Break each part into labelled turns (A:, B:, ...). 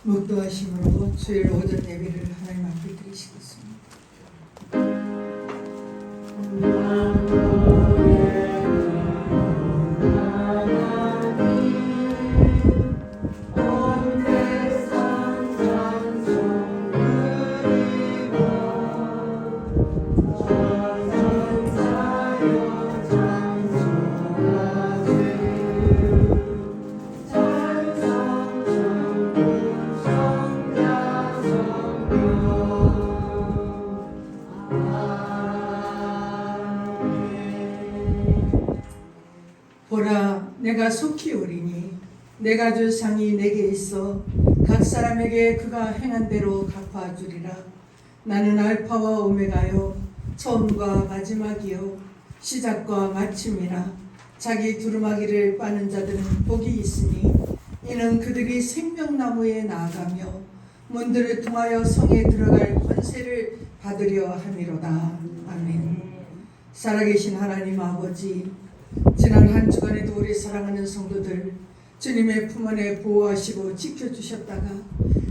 A: 목도하심으로 주일 오전 예배를 하나님 앞에 드리시겠습니다. 보라, 내가 속히 오리니 내가 줄 상이 내게 있어 각 사람에게 그가 행한 대로 갚아주리라. 나는 알파와 오메가요 처음과 마지막이요 시작과 마침이라. 자기 두루마기를 빠는 자들은 복이 있으니 이는 그들이 생명나무에 나아가며 문들을 통하여 성에 들어갈 권세를 받으려 함이로다. 아멘. 살아계신 하나님 아버지, 지난 한 주간에도 우리 사랑하는 성도들 주님의 품 안에 보호하시고 지켜주셨다가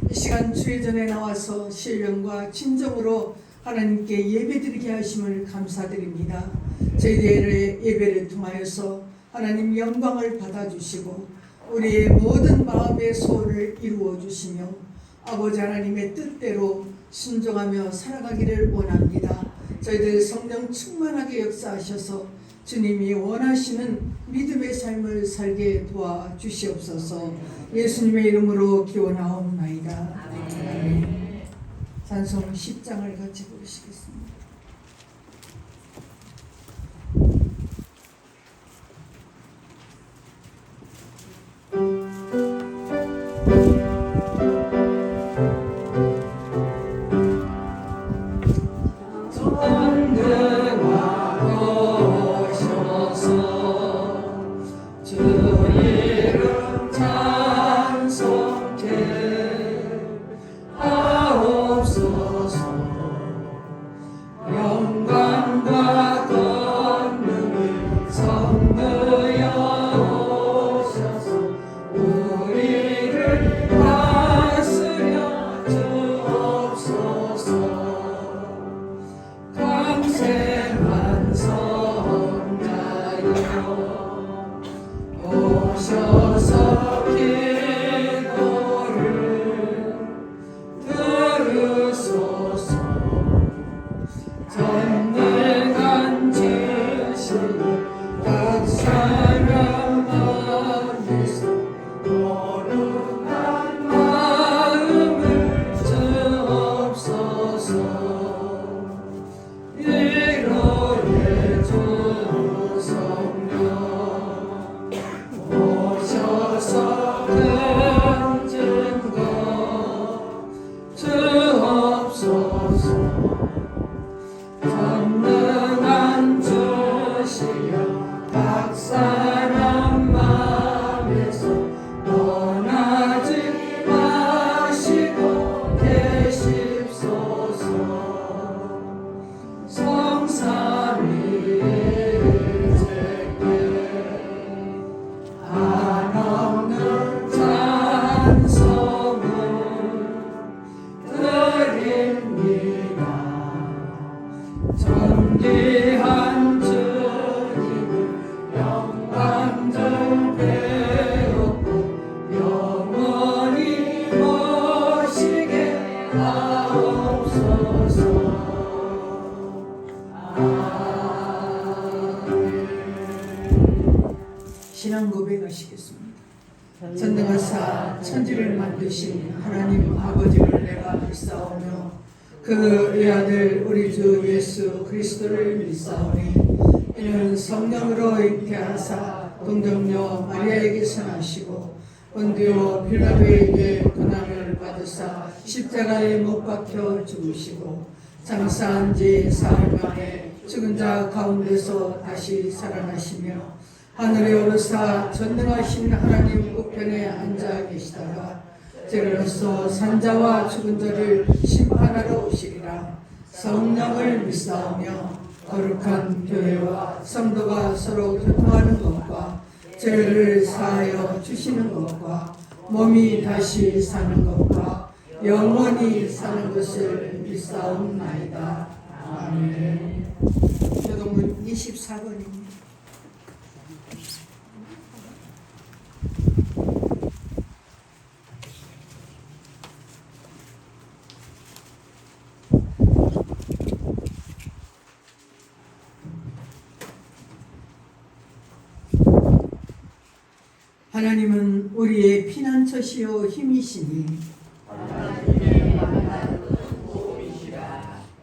A: 이 시간 주의 전에 나와서 신령과 진정으로 하나님께 예배드리게 하심을 감사드립니다. 저희들의 예배를 통하여서 하나님 영광을 받아주시고 우리의 모든 마음의 소원을 이루어 주시며 아버지 하나님의 뜻대로 순종하며 살아가기를 원합니다. 저희들 성령 충만하게 역사하셔서 주님이 원하시는 믿음의 삶을 살게 도와주시옵소서. 예수님의 이름으로 기원하옵나이다. 아멘. 찬송 10장을 같이 부르시겠습니다. 신앙 고백하시겠습니다. 전능하사 천지를 만드신 하나님 아버지를 내가 믿사오며 그 외아들 우리 주 예수 그리스도를 믿사오니 이는 성령으로 잉태하사 동정녀 마리아에게서 나시고 본디오 빌라도에게 고난을 받으사 십자가에 못 박혀 죽으시고 장사한 지 사흘 만에 죽은 자 가운데서 다시 살아나시며 하늘에 오르사 전능하신 하나님 우편에 앉아 계시다가 저로서 산자와 죽은 자를 심판하러 오시리라. 성령을 믿사오며 거룩한 교회와 성도가 서로 교통하는 것과 죄를 사하여 주시는 것과 몸이 다시 사는 것과 영원히 사는 것을 믿사옵나이다. 아멘. 교동문 24번입니다. 하나님은 우리의 피난처시요 힘이시니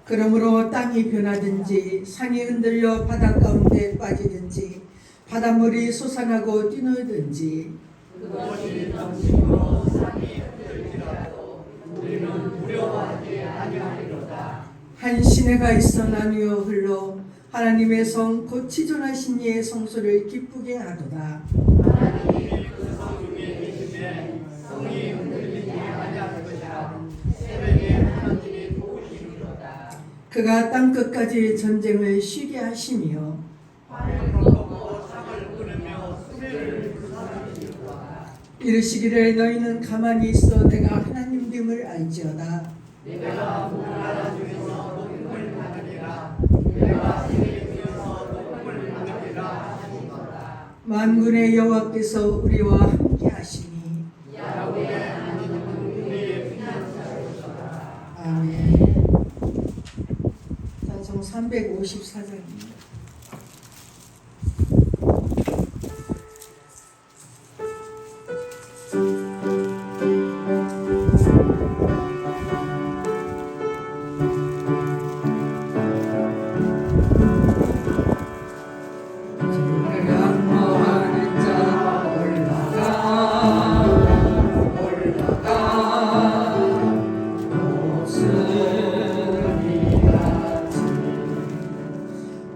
A: 그러므로 땅이 변하든지 산이 흔들려 바다 가운데 빠지든지 바닷물이 솟아나고 뛰놀든지
B: 그것이 넘치고 산이 흔들리더라도 우리는 두려워하지 아니하리로다.
A: 한 시내가 있어 나누어 흘러 하나님의 성 곧 지존하신 이의 성소를 기쁘게 하도다.
B: 하나님이 그 성 중에 계시되 성이 흔들리지 아니할 것이라. 새벽에 하나님이 도우시리로다.
A: 그가 땅 끝까지 전쟁을 쉬게 하시며
B: 활을 꺾고 창을 끊으며 수레를 불사르시리로다.
A: 이르시기를 너희는 가만히 있어 내가 하나님됨을 알지어다.
B: 내가 우리나라 중에서 높음을 받으리라. 내가 세계 중에서 높음을 받으리라 하시니라.
A: 만군의 여호와께서 우리와 함께 하시니
B: 야훼 하나님은 우리의 피난처시로다.
A: 아멘. 자, 정 354장입니다.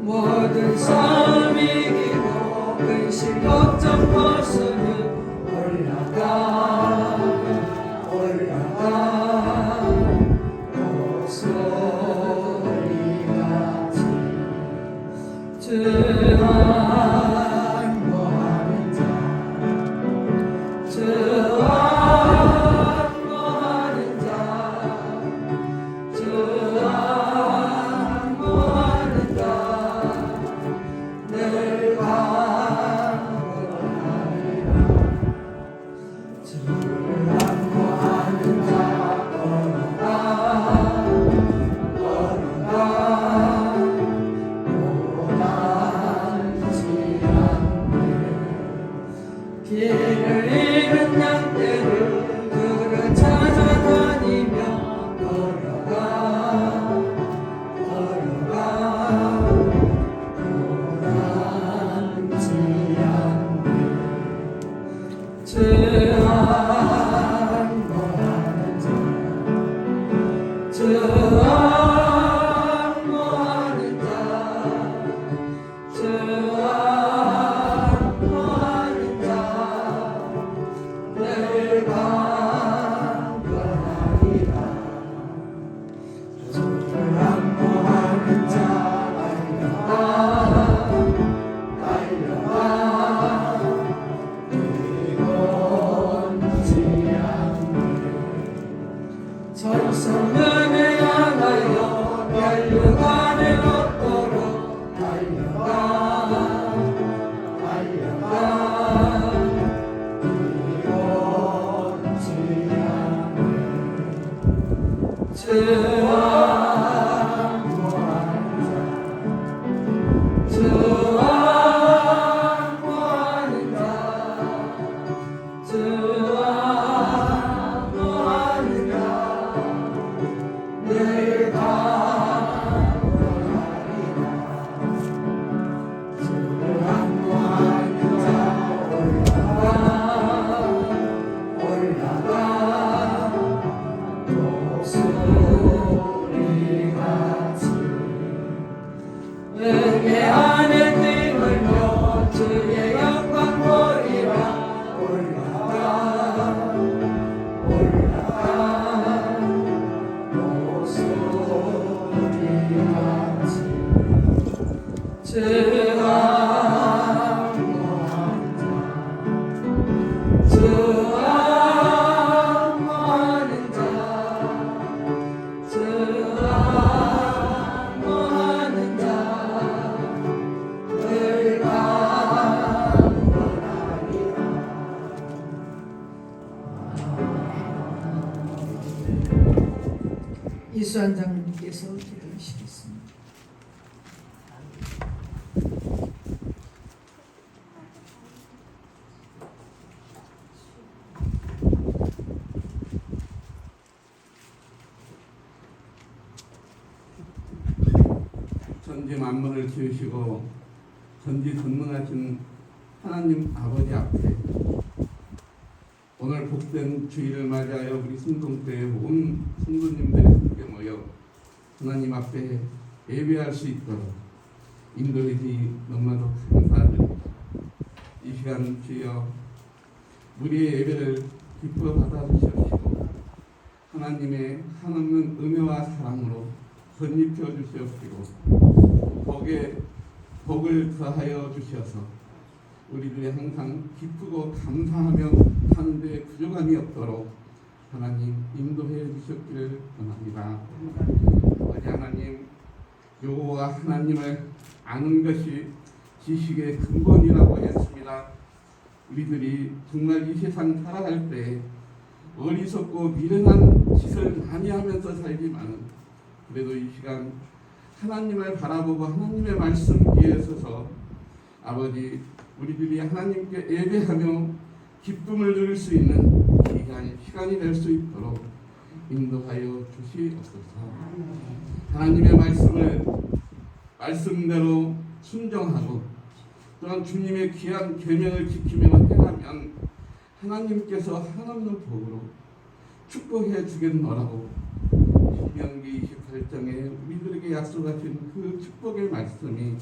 A: 모든 삶 이기고 근심 걱정 벗으니 올라가 목소리같이 주 안무하는 자주 안무하는 자주 안무하는 자 늘 강건하리라. 주를 안무하는 자 걸어가 고단지 않게 길을 잃은 양떼를 그를 찾아다니며 걸어가 고단지 않게 주 안무하는 자 주 안무하는 자 주 안무하는 자 늘 강건하리라. 주를 안무하는 자 달려가 이건지 않네. 전성문을 향하여 달려가는 없도록 달려가 이건지 않네. 주 안무하는 자 주 안무하는 자 주 안무하는 자 늘 강건하리라. 주를 안무하는 자 올라가 목소리같이 은혜 안에 띠물며 주의 영광 보리라. 올라가 목소리같이 주 안무하는 자 주 안무하는 이수환 장로님께서 기도하시겠습니다.
C: 전지 만물을 지으시고 전지전능하신 하나님 아버지 앞에 오늘 복된 주일을 맞이하여 우리 순동교회 온 성도님들이 함께 모여 하나님 앞에 예배할 수 있도록 인도해 주니 너무나도 감사드립니다. 이 시간 주여 우리의 예배를 기뻐 받아주시옵시고 하나님의 한없는 은혜와 사랑으로 건립혀 주시옵시고 복을 더하여 주셔서 우리들이 항상 기쁘고 감사하며 사는데 부족함이 없도록 하나님 인도해 주셨기를 원합니다. 아버지 하나님, 여호와 하나님을 아는 것이 지식의 근본이라고 했습니다. 우리들이 정말 이 세상 살아갈 때 어리석고 미련한 짓을 많이 하면서 살지만 그래도 이 시간 하나님을 바라보고 하나님의 말씀 위에 서서 아버지 우리들이 하나님께 예배하며 기쁨을 누릴 수 있는 귀한 시간이 될 수 있도록 인도하여 주시옵소서. 하나님의 말씀을 말씀대로 순종하고 또한 주님의 귀한 계명을 지키며 행하면 하나님께서 한없는 복으로 축복해 주겠노라고 신명기 28장에 우리들에게 약속하신 그 축복의 말씀이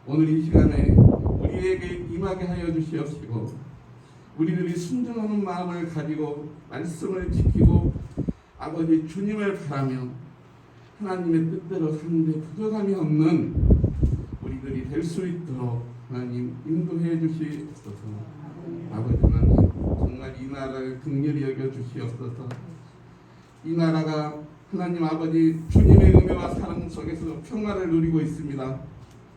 C: 오늘 이 시간에 우리에게 임하게 하여 주시옵시고 우리들이 순종하는 마음을 가지고 말씀을 지키고 아버지 주님을 바라며 하나님의 뜻대로 사는데 부족함이 없는 우리들이 될 수 있도록 하나님 인도해 주시옵소서. 아버지 하나님 정말 이 나라를 긍휼히 여겨 주시옵소서. 이 나라가 하나님 아버지 주님의 은혜와 사랑 속에서 평화를 누리고 있습니다.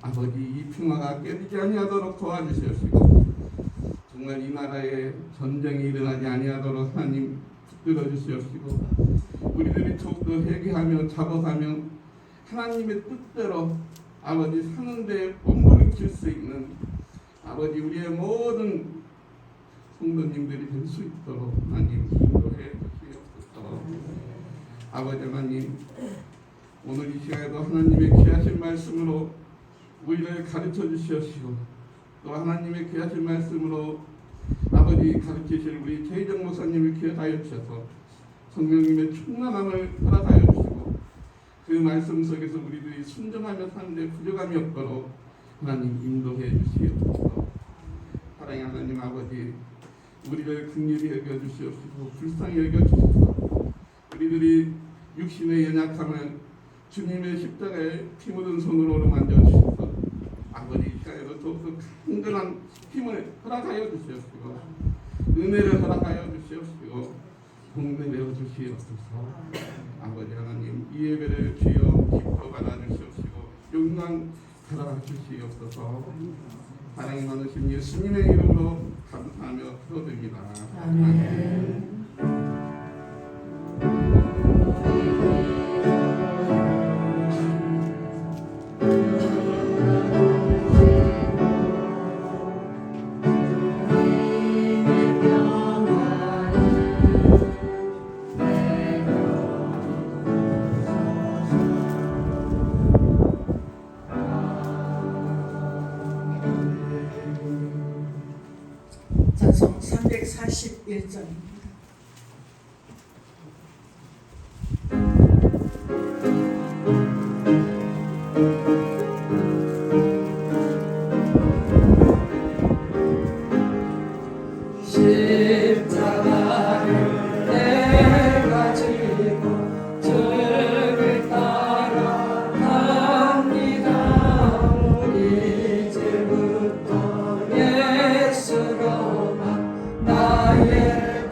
C: 아버지 이 평화가 깨지지 아니하도록 도와주시옵시고 정말 이 나라에 전쟁이 일어나지 아니하도록 하나님 붙들어 주시옵시고 우리들이 더욱더 회개하며 자복하며 하나님의 뜻대로 아버지 사는데 몸부림칠 수 있는 아버지 우리의 모든 성도님들이 될 수 있도록 하나님 인도해 주시옵소서. 아버지 하나님 오늘 이 시간에도 하나님의 귀하신 말씀으로 우리를 가르쳐 주시옵시고 또 하나님의 귀하신 말씀으로 아버지 가르치실 우리 최희정 목사님을 기억하여 주셔서 성령님의 충만함을 허락하여 주시고 그 말씀 속에서 우리들이 순종하며 사는데 부족함이 없도록 하나님 인도해 주시옵소서. 사랑의 하나님 아버지 우리를 긍휼히 여겨 주시옵시고 불쌍히 여겨 주시옵소서. 우리들이 육신의 연약함을 주님의 십자가에 피 묻은 손으로 어루만져 주셔서 아버지 이 시간에도 더욱더 강건한 힘을 허락하여 주시옵시고 은혜를 허락하여 주시옵시고 복내려 주시옵소서. 아버지 하나님 이 예배를 주여 기뻐 받아 주시옵시고 영광 받아 주시옵소서. 사랑이 많으신 예수님의 이름으로 감사하며 기도드립니다. 아멘.
A: 찬송 341장입니다.
B: 십자가를 내가 지고 주를 따라갑니다. 이제부터 예수로만 나의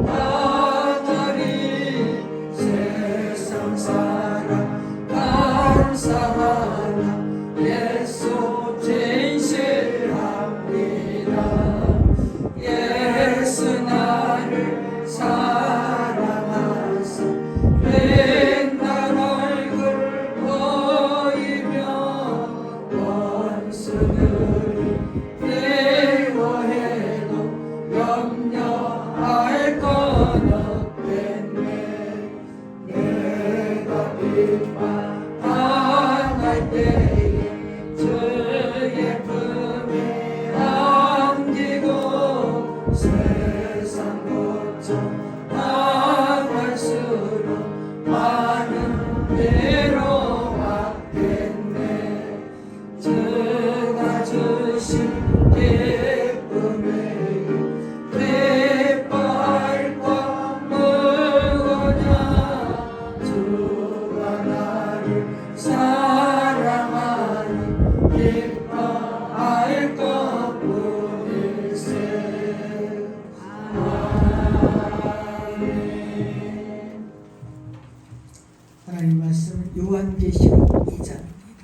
B: 하나님 세상 사랑 감사하나 예수 진실합니다. 예수 나를 사랑하사 맨날 얼굴 보이며 원수들이 미워해도 염려할 건 없겠네. 내가 비판할 때에 주의 품에 안기고 세상 걱정 당할수록 많은 괴로웠겠네. 주가 주신 기쁨에 기뻐할 것 무엇냐. 주가 나를 사랑하니 기뻐할 것뿐일세. 아멘.
A: 하나님 말씀은 요한계시록 2장입니다.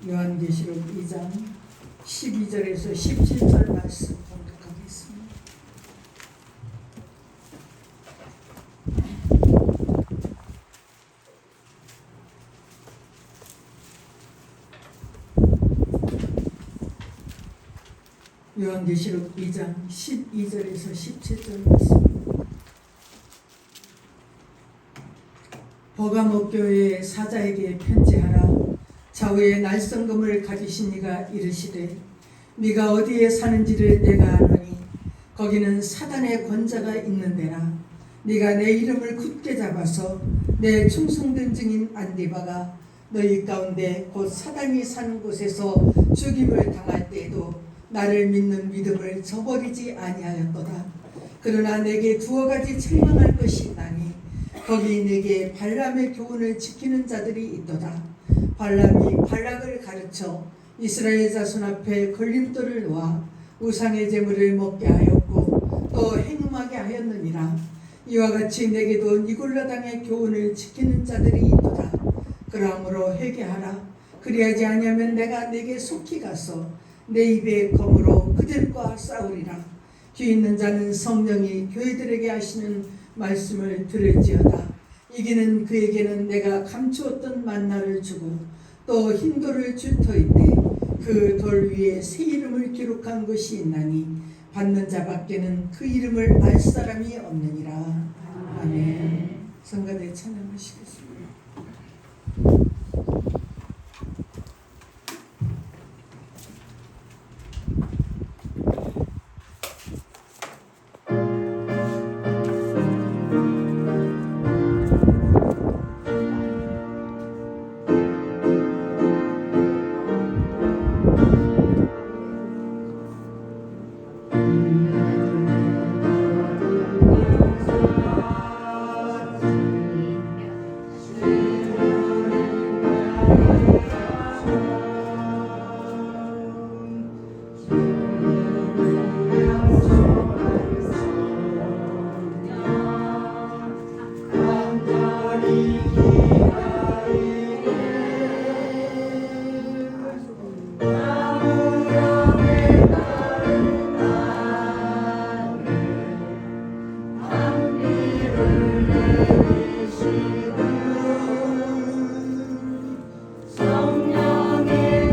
A: 요한계시록 2장 12절에서 17절 말씀 공독하겠습니다. 요한계시록 2장 12절에서 17절 말씀. 버가모 교회의 사자에게 편지하라. 좌우에 날성금을 가지신 이가 이르시되 네가 어디에 사는지를 내가 아노니 거기는 사단의 권자가 있는 데라. 네가 내 이름을 굳게 잡아서 내 충성된 증인 안디바가 너희 가운데 곧 사단이 사는 곳에서 죽임을 당할 때에도 나를 믿는 믿음을 저버리지 아니하였도다. 그러나 내게 두어 가지 책망할 것이 있나니 거기 내게 발람의 교훈을 지키는 자들이 있도다. 발람이 발락을 가르쳐 이스라엘 자손 앞에 걸림돌을 놓아 우상의 제물을 먹게 하였고 또 행음하게 하였느니라. 이와 같이 내게도 니골라 당의 교훈을 지키는 자들이 있도다. 그러므로 회개하라. 그리하지 아니하면 내가 내게 속히 가서 내 입의 검으로 그들과 싸우리라. 귀 있는 자는 성령이 교회들에게 하시는 말씀을 들을지어다. 이기는 그에게는 내가 감추었던 만나를 주고 또 흰 돌을 줄 터인데 그 돌 위에 새 이름을 기록한 것이 있나니 받는 자밖에는 그 이름을 알 사람이 없느니라. 아멘. 성가대 찬양하시겠습니다.
B: 성령의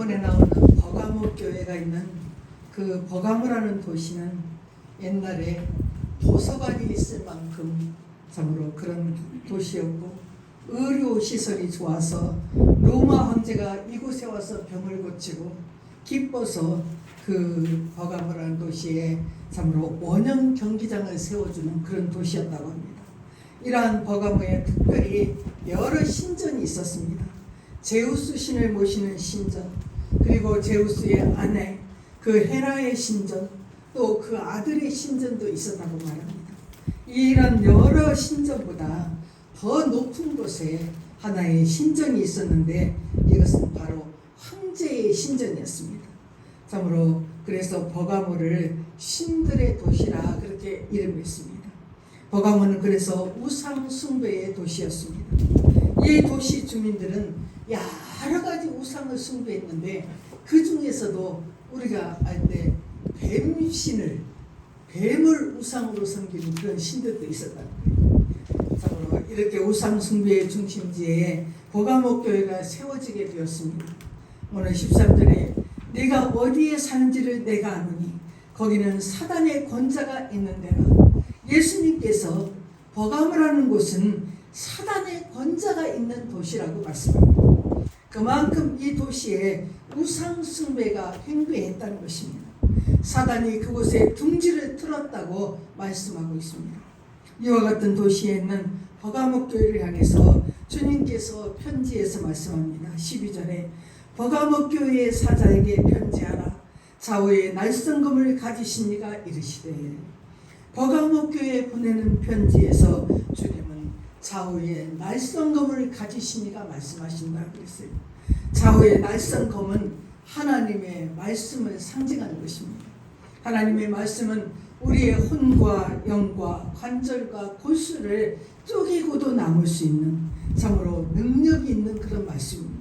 A: 본문에 나오는 버가모 교회가 있는 그 버가모라는 도시는 옛날에 도서관이 있을 만큼 참으로 그런 도시였고 의료 시설이 좋아서 로마 황제가 이곳에 와서 병을 고치고 기뻐서 그 버가모라는 도시에 참으로 원형 경기장을 세워주는 그런 도시였다고 합니다. 이러한 버가모에 특별히 여러 신전이 있었습니다. 제우스 신을 모시는 신전, 그리고 제우스의 아내 그 헤라의 신전, 또 그 아들의 신전도 있었다고 말합니다. 이런 여러 신전보다 더 높은 곳에 하나의 신전이 있었는데 이것은 바로 황제의 신전이었습니다. 참으로 그래서 버가모를 신들의 도시라 그렇게 이름했습니다. 버가모는 그래서 우상 숭배의 도시였습니다. 이 도시 주민들은 여러 가지 우상을 숭배했는데 그 중에서도 우리가 알 때 뱀신을 뱀을 우상으로 섬기는 그런 신들도 있었다는 거예요. 참으로 이렇게 우상 숭배의 중심지에 버가모 교회가 세워지게 되었습니다. 오늘 13절에 네가 어디에 사는지를 내가 아노니 거기는 사단의 권자가 있는 데라. 예수님께서 버가모라는 곳은 사단의 권자가 있는 도시라고 말씀합니다. 그만큼 이 도시에 우상 숭배가 횡배했다는 것입니다. 사단이 그곳에 둥지를 틀었다고 말씀하고 있습니다. 이와 같은 도시에 있는 버가모 교회를 향해서 주님께서 편지에서 말씀합니다. 12절에 버가모 교회의 사자에게 편지하라. 좌우에 날성검을 가지신 이가 이르시되. 버가모 교회에 보내는 편지에서 주님은 좌우에 날성검을 가지신 이가 말씀하신다 그랬어요. 좌우의 날성검은 하나님의 말씀을 상징하는 것입니다. 하나님의 말씀은 우리의 혼과 영과 관절과 골수를 쪼개고도 남을 수 있는 참으로 능력이 있는 그런 말씀입니다.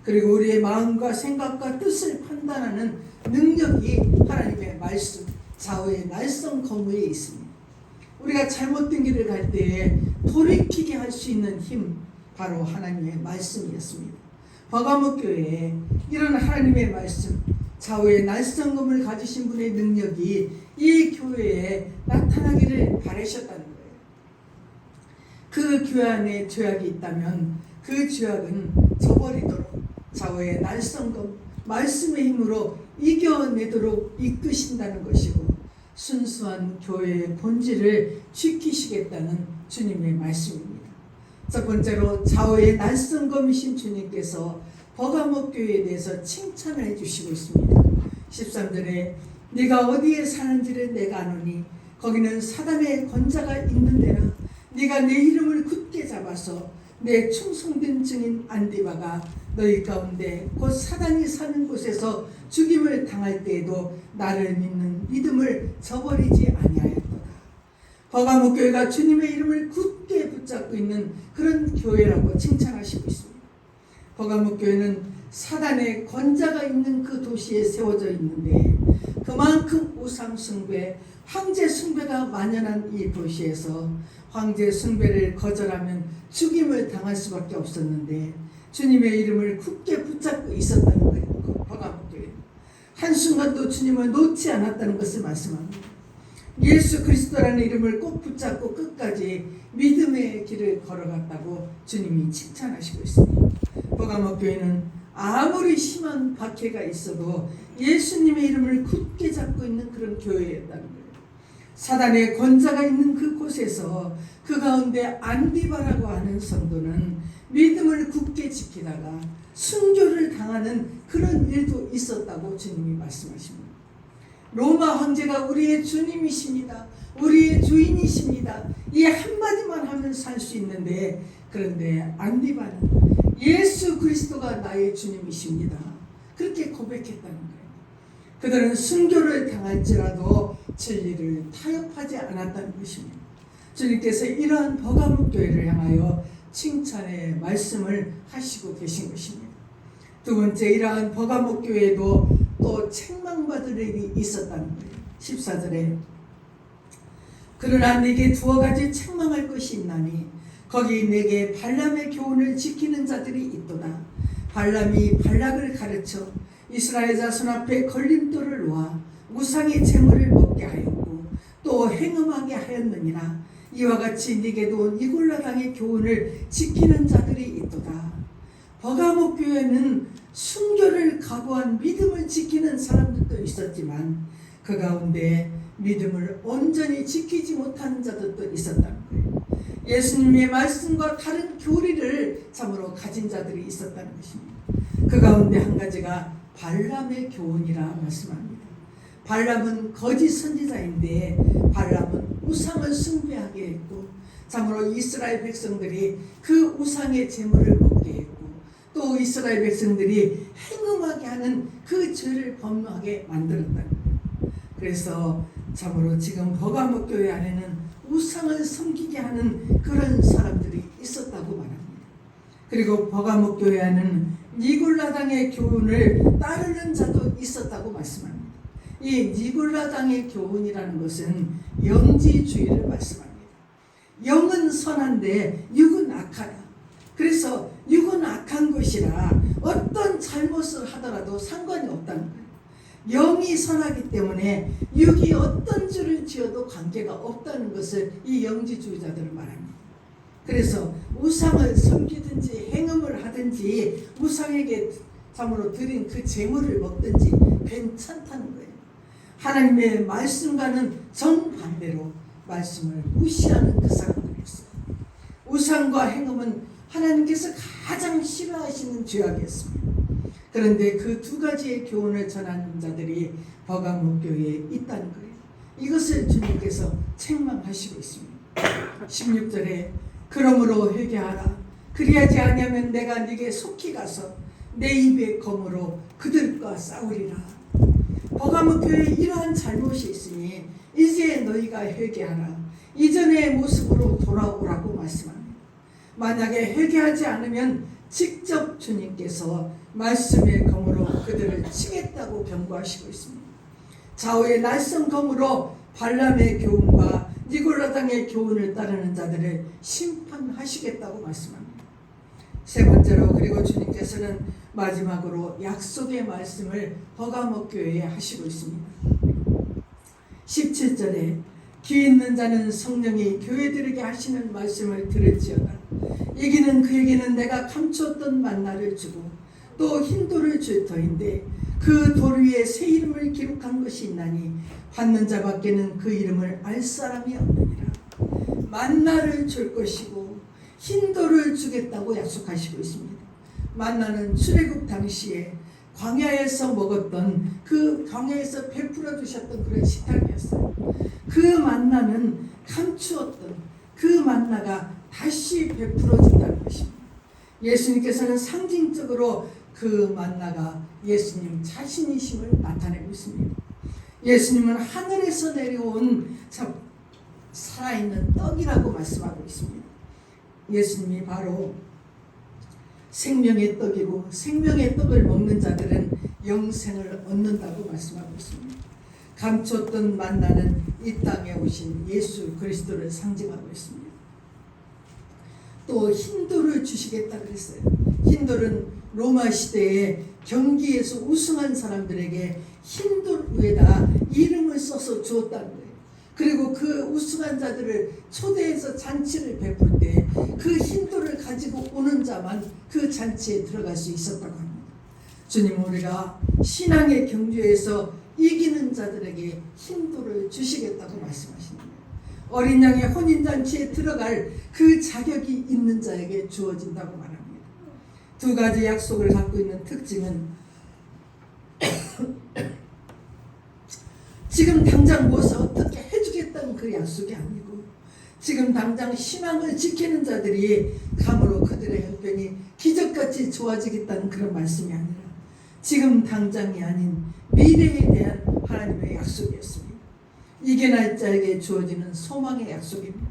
A: 그리고 우리의 마음과 생각과 뜻을 판단하는 능력이 하나님의 말씀 좌우의 날성검에 있습니다. 우리가 잘못된 길을 갈 때에 돌이키게 할 수 있는 힘 바로 하나님의 말씀이었습니다. 버가모 교회에 이런 하나님의 말씀 좌우의 날성검을 가지신 분의 능력이 이 교회에 나타나기를 바라셨다는 거예요. 그 교회 안에 죄악이 있다면 그 죄악은 저버리도록 좌우의 날성검 말씀의 힘으로 이겨내도록 이끄신다는 것이고 순수한 교회의 본질을 지키시겠다는 주님의 말씀입니다. 첫 번째로 좌우의 날성검이신 주님께서 버가모 교회에 대해서 칭찬을 해주시고 있습니다. 13절에 네가 어디에 사는지를 내가 아노니 거기는 사단의 권자가 있는 데라. 네가 내 이름을 굳게 잡아서 내 충성된 증인 안디바가 너희 가운데 곧 사단이 사는 곳에서 죽임을 당할 때에도 나를 믿는 믿음을 저버리지 아니하였도다. 버가모 교회가 주님의 이름을 굳게 붙잡고 있는 그런 교회라고 칭찬하시고 있습니다. 버가모 교회는 사단의 권자가 있는 그 도시에 세워져 있는데 그만큼 우상 숭배, 황제 숭배가 만연한 이 도시에서 황제 숭배를 거절하면 죽임을 당할 수밖에 없었는데 주님의 이름을 굳게 붙잡고 있었다는 거예요. 버가모 교회 한순간도 주님을 놓지 않았다는 것을 말씀합니다. 예수 그리스도라는 이름을 꼭 붙잡고 끝까지 믿음의 길을 걸어갔다고 주님이 칭찬하시고 있습니다. 버가모 교회는 아무리 심한 박해가 있어도 예수님의 이름을 굳게 잡고 있는 그런 교회였다는 거예요. 사단의 권자가 있는 그곳에서 그 가운데 안디바라고 하는 성도는 믿음을 굳게 지키다가 순교를 당하는 그런 일도 있었다고 주님이 말씀하십니다. 로마 황제가 우리의 주님이십니다. 우리의 주인이십니다. 이 한마디만 하면 살 수 있는데 그런데 안디바는 예수 그리스도가 나의 주님이십니다. 그렇게 고백했다는 거예요. 그들은 순교를 당할지라도 진리를 타협하지 않았다는 것입니다. 주님께서 이러한 버가모 교회를 향하여 칭찬의 말씀을 하시고 계신 것입니다. 두 번째, 이러한 버가모 교회에도 또 책망받을 일이 있었다는 거예요. 14절에 그러나 네게 두어 가지 책망할 것이 있나니 거기 내게 발람의 교훈을 지키는 자들이 있도다. 발람이 발락을 가르쳐 이스라엘 자손 앞에 걸림돌을 놓아 우상의 제물을 먹게 하였고 또 행음하게 하였느니라. 이와 같이 네게도 니골라 당의 교훈을 지키는 자들이 있도다. 버가목 교회는 순교를 각오한 믿음을 지키는 사람들도 있었지만 그 가운데 믿음을 온전히 지키지 못하는 자들도 있었다는 거예요. 예수님의 말씀과 다른 교리를 참으로 가진 자들이 있었다는 것입니다. 그 가운데 한 가지가 발람의 교훈이라 말씀합니다. 발람은 거짓 선지자인데 발람은 우상을 숭배하게 했고 참으로 이스라엘 백성들이 그 우상의 제물을 먹게 했고 또 이스라엘 백성들이 행음하게 하는 그 죄를 범하게 만들었다는 거예요. 그래서 참으로 지금 버가목 교회 안에는 우상을 섬기게 하는 그런 사람들이 있었다고 말합니다. 그리고 버가목 교회 안에는 니골라당의 교훈을 따르는 자도 있었다고 말씀합니다. 이 니골라당의 교훈이라는 것은 영지주의를 말씀합니다. 영은 선한데 육은 악하다. 그래서 육은 악한 것이라 어떤 잘못을 하더라도 상관이 없다는 거예요. 영이 선하기 때문에 육이 어떤 죄를 지어도 관계가 없다는 것을 이 영지주의자들은 말합니다. 그래서 우상을 섬기든지 행음을 하든지 우상에게 참으로 드린 그 제물을 먹든지 괜찮다는 거예요. 하나님의 말씀과는 정반대로 말씀을 무시하는 그 사람들이었어요. 우상과 행음은 하나님께서 가장 싫어하시는 죄악이었습니다. 그런데 그 두 가지의 교훈을 전하는 자들이 버가목 교회에 있다는 거예요. 이것을 주님께서 책망하시고 있습니다. 16절에 그러므로 회개하라. 그리하지 아니하면 내가 네게 속히 가서 내 입의 검으로 그들과 싸우리라. 버가목 교회에 이러한 잘못이 있으니 이제 너희가 회개하라. 이전의 모습으로 돌아오라고 말씀합니다. 만약에 회개하지 않으면 직접 주님께서 말씀의 검으로 그들을 치겠다고 경고하시고 있습니다. 좌우의 날선 검으로 발람의 교훈과 니골라당의 교훈을 따르는 자들을 심판하시겠다고 말씀합니다. 세 번째로 그리고 주님께서는 마지막으로 약속의 말씀을 버가목 교회에 하시고 있습니다. 17절에 귀 있는 자는 성령이 교회들에게 하시는 말씀을 들을지어다. 이기는 그에게는 내가 감추었던 만나를 주고 또 흰 돌을 줄 터인데 그 돌 위에 새 이름을 기록한 것이 있나니 받는 자밖에는 그 이름을 알 사람이 없느니라. 만나를 줄 것이고 흰 돌을 주겠다고 약속하시고 있습니다. 만나는 출애굽 당시에 광야에서 먹었던 그 광야에서 베풀어 주셨던 그런 식탁이었어요. 그 만나는 감추었던 그 만나가 다시 베풀어진다는 것입니다. 예수님께서는 상징적으로 그 만나가 예수님 자신이심을 나타내고 있습니다. 예수님은 하늘에서 내려온 살아있는 떡이라고 말씀하고 있습니다. 예수님이 바로 생명의 떡이고 생명의 떡을 먹는 자들은 영생을 얻는다고 말씀하고 있습니다. 감췄던 만나는 이 땅에 오신 예수 그리스도를 상징하고 있습니다. 또 흰돌을 주시겠다 그랬어요. 흰돌은 로마 시대에 경기에서 우승한 사람들에게 흰돌 위에다 이름을 써서 주었다는 거예요. 그리고 그 우승한 자들을 초대해서 잔치를 베풀 때 그 흰돌을 가지고 오는 자만 그 잔치에 들어갈 수 있었다고 합니다. 주님은 우리가 신앙의 경주에서 이기는 자들에게 흰돌을 주시겠다고 말씀하십니다. 어린 양의 혼인잔치에 들어갈 그 자격이 있는 자에게 주어진다고 말합니다. 두 가지 약속을 갖고 있는 특징은 지금 당장 무엇을 어떻게 해주겠다는 그 약속이 아니고 지금 당장 신앙을 지키는 자들이 감으로 그들의 형편이 기적같이 좋아지겠다는 그런 말씀이 아니라 지금 당장이 아닌 미래에 대한 하나님의 약속이었습니다. 이게 날 자에게 주어지는 소망의 약속입니다.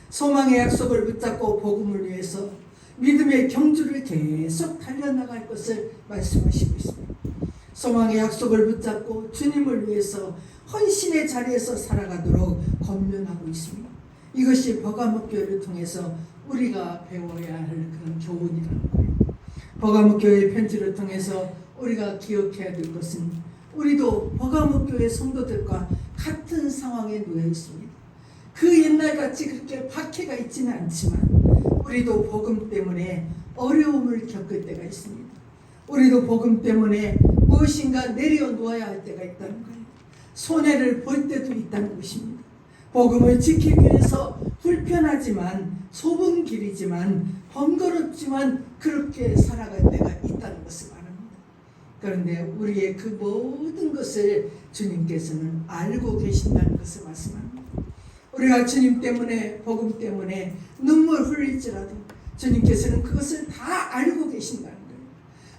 A: 소망의 약속을 붙잡고 복음을 위해서 믿음의 경주를 계속 달려나갈 것을 말씀하시고 있습니다. 소망의 약속을 붙잡고 주님을 위해서 헌신의 자리에서 살아가도록 권면하고 있습니다. 이것이 버가목 교회를 통해서 우리가 배워야 할 그런 교훈이라는 거예요. 버가목 교회의 편지를 통해서 우리가 기억해야 될 것은 우리도 버가모교회 성도들과 같은 상황에 놓여 있습니다. 그 옛날같이 그렇게 박해가 있지는 않지만 우리도 복음 때문에 어려움을 겪을 때가 있습니다. 우리도 복음 때문에 무엇인가 내려놓아야 할 때가 있다는 거예요. 손해를 볼 때도 있다는 것입니다. 복음을 지키기 위해서 불편하지만 좁은 길이지만 번거롭지만 그렇게 살아갈 때가 있다는 것을 말합니다. 그런데 우리의 그 모든 것을 주님께서는 알고 계신다는 것을 말씀합니다. 우리가 주님 때문에 복음 때문에 눈물 흘릴지라도 주님께서는 그것을 다 알고 계신다는 거예요.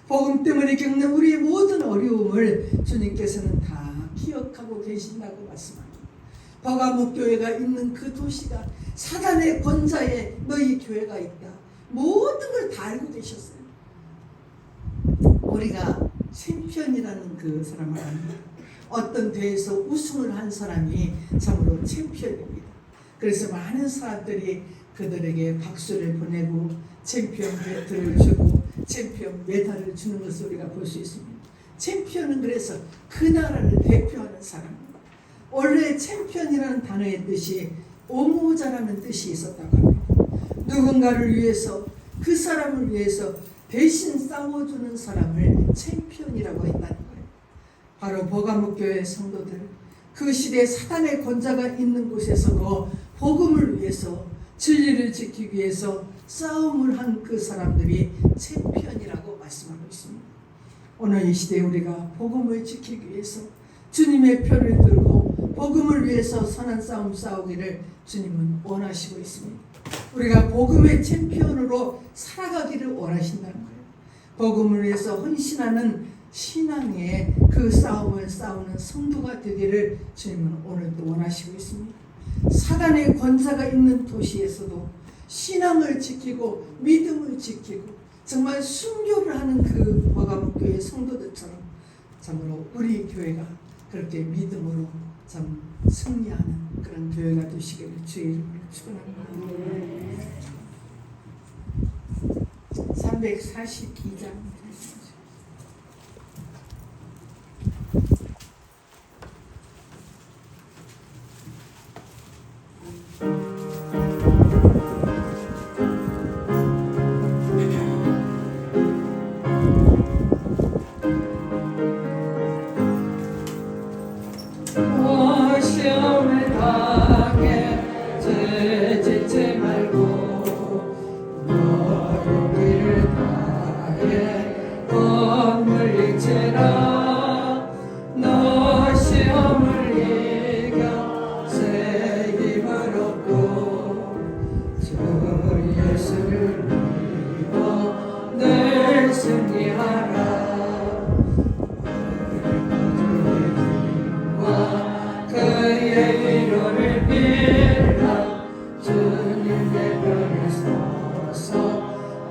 A: 복음 때문에 겪는 우리의 모든 어려움을 주님께서는 다 기억하고 계신다고 말씀합니다. 버가모 교회가 있는 그 도시가 사단의 권좌에 너희 교회가 있다. 모든 걸 다 알고 계셨어요. 우리가 챔피언이라는 그 사람을 압니다. 어떤 대회에서 우승을 한 사람이 참으로 챔피언입니다. 그래서 많은 사람들이 그들에게 박수를 보내고 챔피언 배트를 주고 챔피언 메달을 주는 것을 우리가 볼 수 있습니다. 챔피언은 그래서 그 나라를 대표하는 사람입니다. 원래 챔피언이라는 단어의 뜻이 옹호자라는 뜻이 있었다고 합니다. 누군가를 위해서 그 사람을 위해서 대신 싸워주는 사람을 챔피언이라고 했다는 거예요. 바로 버가모 교회 성도들, 그 시대에 사단의 권자가 있는 곳에서도 복음을 위해서 진리를 지키기 위해서 싸움을 한 그 사람들이 챔피언이라고 말씀하고 있습니다. 오늘 이 시대에 우리가 복음을 지키기 위해서 주님의 표를 들고 복음을 위해서 선한 싸움 싸우기를 주님은 원하시고 있습니다. 우리가 복음의 챔피언으로 살아가기를 원하신다는 거예요. 복음을 위해서 헌신하는 신앙의 그 싸움을 싸우는 성도가 되기를 주님은 오늘도 원하시고 있습니다. 사단의 권사가 있는 도시에서도 신앙을 지키고 믿음을 지키고 정말 순교를 하는 그 버가모 교회 성도들처럼 참으로 우리 교회가 그렇게 믿음으로 참 승리하는 그런 교회가 되시기를 주의 이름으로 축원합니다. 342장
B: 시험을 당해 죄짓지 말고 너 용기를 다해 건물 일체라 너 시험을 이겨 새 힘을 얻고 주 예수를 믿어 늘 승리하라. 그의 이름을 빌라 주님의 편에 서서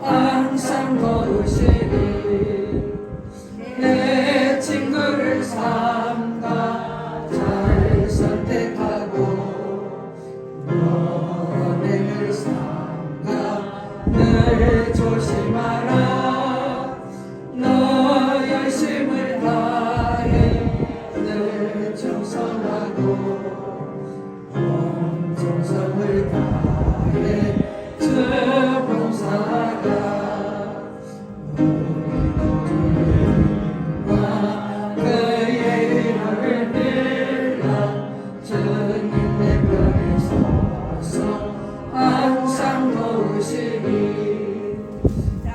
B: 항상 도우시리. 내 친구를 삼가 잘 선택하고 너네를 삼가 늘 조심하라. 너 열심을 다해 늘 충성하고 온 정성을 다해 주 봉사하라. 우리 그의 이름을 빌라 주님의 편에 서서 항상 도우시리.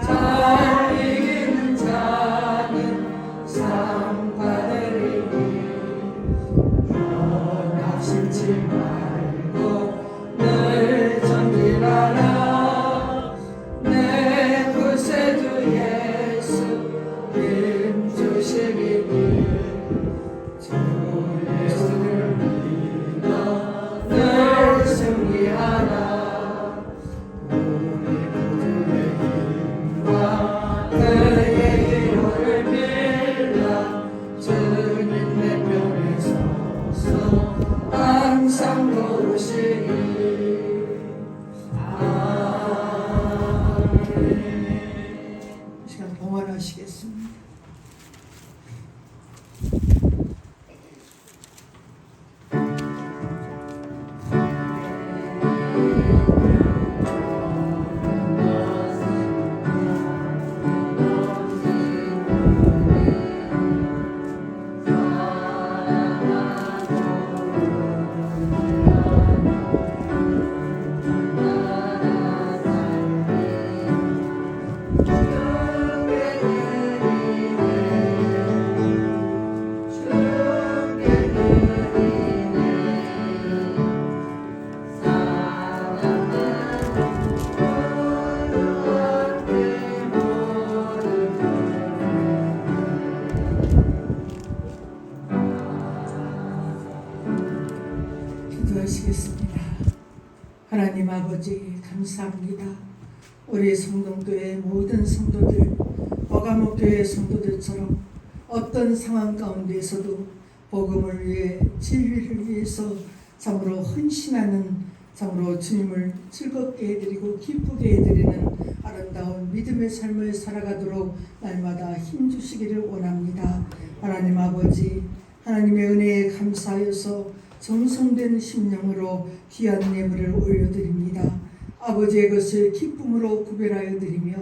B: 잘 이기는 자는 상 받으리니 너나
A: 기도하시겠습니다. 하나님 아버지 감사합니다. 우리 성동교회 모든 성도들, 버가목교회 성도들처럼 어떤 상황 가운데서도 복음을 위해 진리를 위해서 참으로 헌신하는, 참으로 주님을 즐겁게 해드리고 기쁘게 해드리는 아름다운 믿음의 삶을 살아가도록 날마다 힘주시기를 원합니다. 하나님 아버지, 하나님의 은혜에 감사하여서 정성된 심령으로 귀한 예물을 올려드립니다. 아버지의 것을 기쁨으로 구별하여 드리며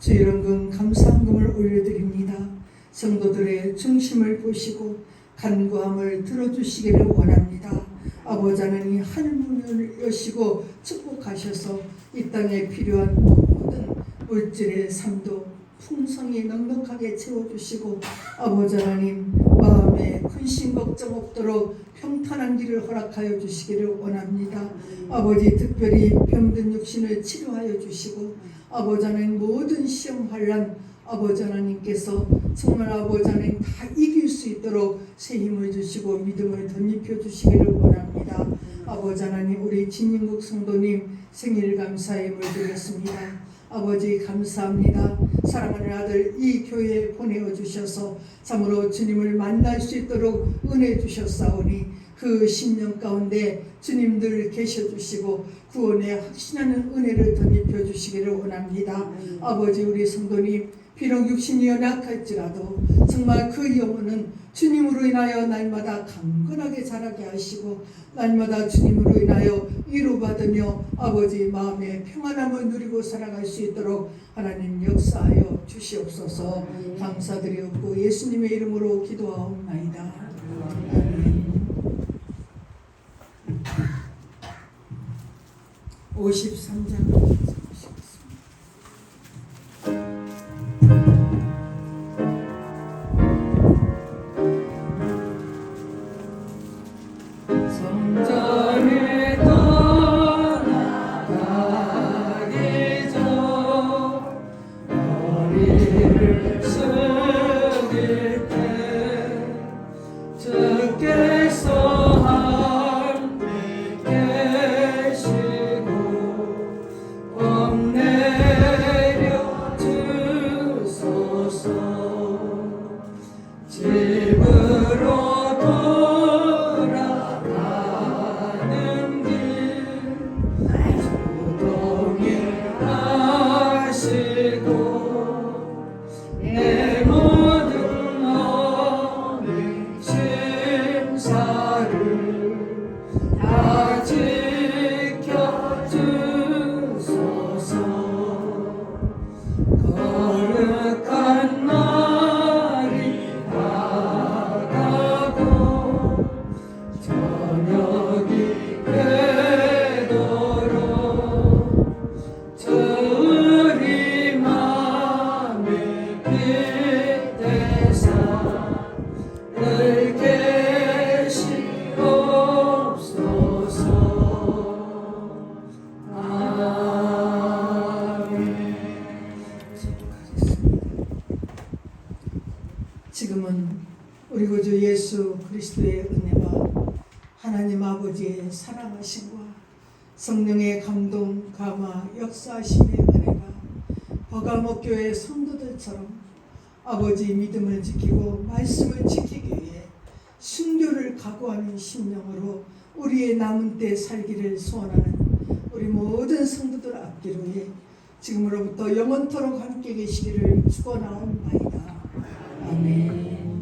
A: 주의 연금 감사함금을 올려드립니다. 성도들의 중심을 보시고 간구함을 들어주시기를 원합니다. 아버지 하나님 하늘문을 여시고 축복하셔서 이 땅에 필요한 모든 물질의 삶도 풍성히 넉넉하게 채워주시고 아버지 하나님 마음에 근심 걱정 없도록 평탄한 길을 허락하여 주시기를 원합니다. 아버지 특별히 병든 육신을 치료하여 주시고 아버지 하나님 모든 시험 환난 아버지 하나님께서 정말 아버지 하나님 다 이길 수 있도록 새 힘을 주시고 믿음을 덧입혀 주시기를 원합니다. 아버지 하나님 우리 진인국 성도님 생일 감사의 예물 드렸습니다. 아버지 감사합니다. 사랑하는 아들 이 교회에 보내어 주셔서 참으로 주님을 만날 수 있도록 은혜 주셨사오니 그 10년 가운데 주님들 계셔주시고 구원에 확신하는 은혜를 덧입혀 주시기를 원합니다. 아버지 우리 성도님 비록 육신이 연약할지라도 정말 그 영혼은 주님으로 인하여 날마다 강건하게 자라게 하시고 날마다 주님으로 인하여 위로받으며 아버지 마음의 평안함을 누리고 살아갈 수 있도록 하나님 역사하여 주시옵소서. 감사드리옵고 예수님의 이름으로 기도하옵나이다. 아멘. 53장
B: 성전에 떠나가기 전 머리를 숙일 때 주께서 함께 계시고 복 내려 주소서. 집으로 내 모든 어린 심사를 다 지켜주소서. 거룩한 날이 다가고 저녁이 되도록 주리 맘에 빛대사 늘 계시옵소서. 아멘.
A: 지금은 우리 구주 예수 그리스도의 은혜와 하나님 아버지의 사랑하심과 성령의 감동, 감화, 역사하심의 은혜가 버가목교회 성도들처럼 아버지의 믿음을 지키고 말씀을 지키기 위해 순교를 각오하는 심령으로 우리의 남은 때 살기를 소원하는 우리 모든 성도들 앞길 위해 지금으로부터 영원토록 함께 계시기를 축원하옵나이다. 아멘.